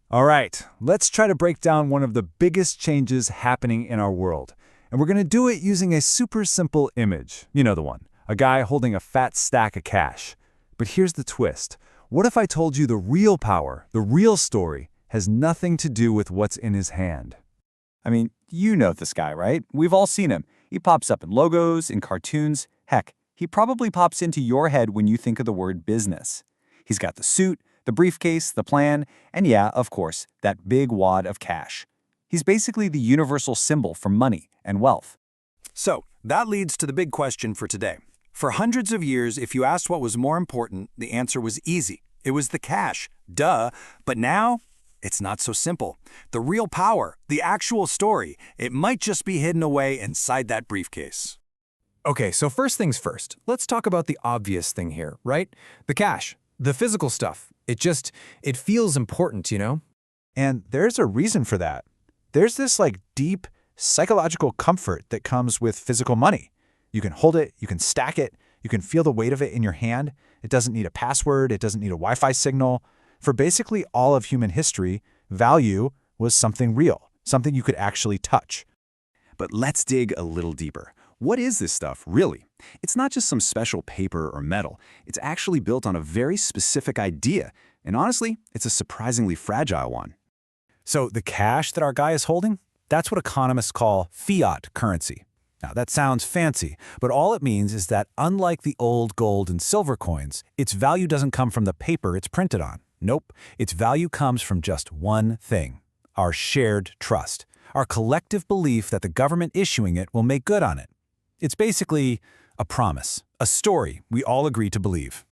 All right, let's try to break down one of the biggest changes happening in our world. And we're going to do it using a super simple image. You know the one, a guy holding a fat stack of cash. But here's the twist. What if I told you the real power, the real story, has nothing to do with what's in his hand? I mean, you know this guy, right? We've all seen him. He pops up in logos, in cartoons. Heck, he probably pops into your head when you think of the word business. He's got the suit, the briefcase, the plan, and yeah, of course, that big wad of cash. He's basically the universal symbol for money and wealth. So, that leads to the big question for today. For hundreds of years, if you asked what was more important, the answer was easy. It was the cash. Duh. But now, it's not so simple. The real power, the actual story, it might just be hidden away inside that briefcase. Okay, so first things first, let's talk about the obvious thing here, right? The cash, the physical stuff. It feels important, you know? And there's a reason for that. There's this deep psychological comfort that comes with physical money. You can hold it, you can stack it, you can feel the weight of it in your hand. It doesn't need a password, it doesn't need a Wi-Fi signal. For basically all of human history, value was something real, something you could actually touch. But let's dig a little deeper. What is this stuff, really? It's not just some special paper or metal. It's actually built on a very specific idea, and honestly, it's a surprisingly fragile one. So the cash that our guy is holding, that's what economists call fiat currency. Now that sounds fancy, but all it means is that unlike the old gold and silver coins, its value doesn't come from the paper it's printed on. Nope, its value comes from just one thing: our shared trust, our collective belief that the government issuing it will make good on it. It's basically a promise, a story we all agree to believe.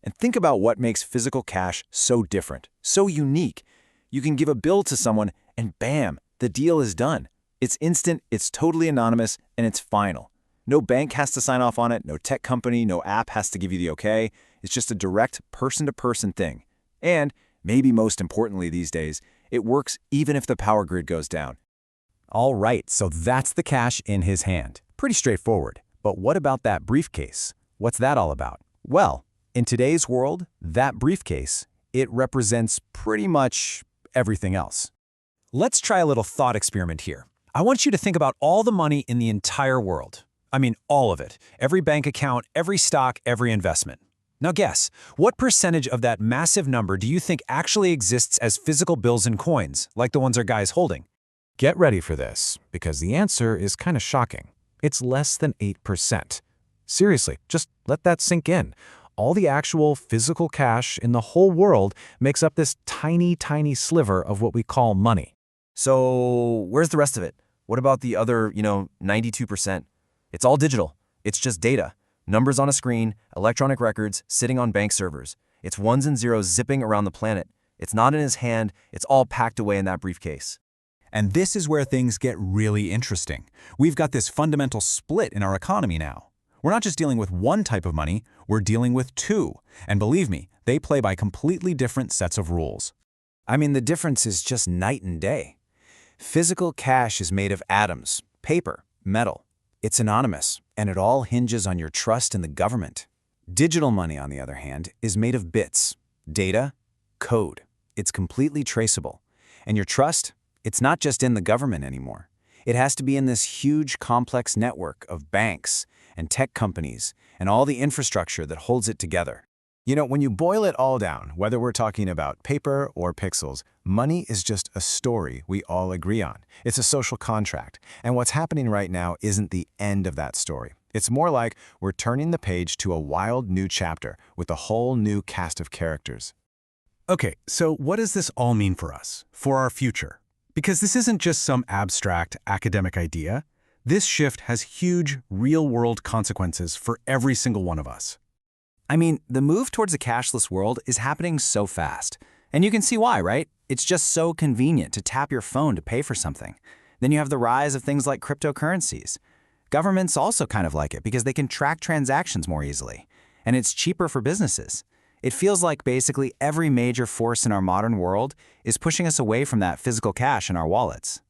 And think about what makes physical cash so different, so unique. You can give a bill to someone and bam, the deal is done. It's instant, it's totally anonymous, and it's final. No bank has to sign off on it, no tech company, no app has to give you the okay. It's just a direct person-to-person thing. And, maybe most importantly these days, it works even if the power grid goes down. All right, so that's the cash in his hand. Pretty straightforward. But what about that briefcase? What's that all about? Well, in today's world, that briefcase, it represents pretty much everything else. Let's try a little thought experiment here. I want you to think about all the money in the entire world. I mean, all of it. Every bank account, every stock, every investment. Now guess, what percentage of that massive number do you think actually exists as physical bills and coins, like the ones our guy's holding? Get ready for this, because the answer is kind of shocking. It's less than 8%. Seriously, just let that sink in. All the actual physical cash in the whole world makes up this tiny, tiny sliver of what we call money. So, where's the rest of it? What about the other, 92%? It's all digital. It's just data. Numbers on a screen, electronic records sitting on bank servers. It's ones and zeros zipping around the planet. It's not in his hand. It's all packed away in that briefcase. And this is where things get really interesting. We've got this fundamental split in our economy now. We're not just dealing with one type of money, we're dealing with two. And believe me, they play by completely different sets of rules. I mean, the difference is just night and day. Physical cash is made of atoms, paper, metal. It's anonymous, and it all hinges on your trust in the government. Digital money, on the other hand, is made of bits, data, code. It's completely traceable. And your trust? It's not just in the government anymore. It has to be in this huge, complex network of banks and tech companies and all the infrastructure that holds it together. When you boil it all down, whether we're talking about paper or pixels, money is just a story we all agree on. It's a social contract. And what's happening right now isn't the end of that story. It's more like we're turning the page to a wild new chapter with a whole new cast of characters. Okay, so what does this all mean for us, for our future? Because this isn't just some abstract academic idea. This shift has huge, real-world consequences for every single one of us. I mean, the move towards a cashless world is happening so fast. And you can see why, right? It's just so convenient to tap your phone to pay for something. Then you have the rise of things like cryptocurrencies. Governments also kind of like it because they can track transactions more easily. And it's cheaper for businesses. It feels like basically every major force in our modern world is pushing us away from that physical cash in our wallets.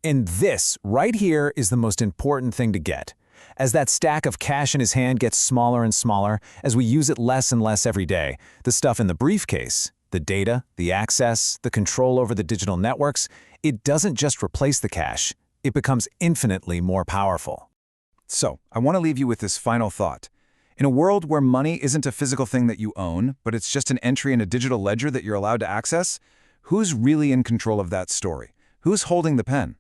And this, right here, is the most important thing to get. As that stack of cash in his hand gets smaller and smaller, as we use it less and less every day, the stuff in the briefcase, The data, the access, the control over the digital networks, it doesn't just replace the cash, it becomes infinitely more powerful. So, I want to leave you with this final thought. In a world where money isn't a physical thing that you own, but it's just an entry in a digital ledger that you're allowed to access, who's really in control of that story? Who's holding the pen?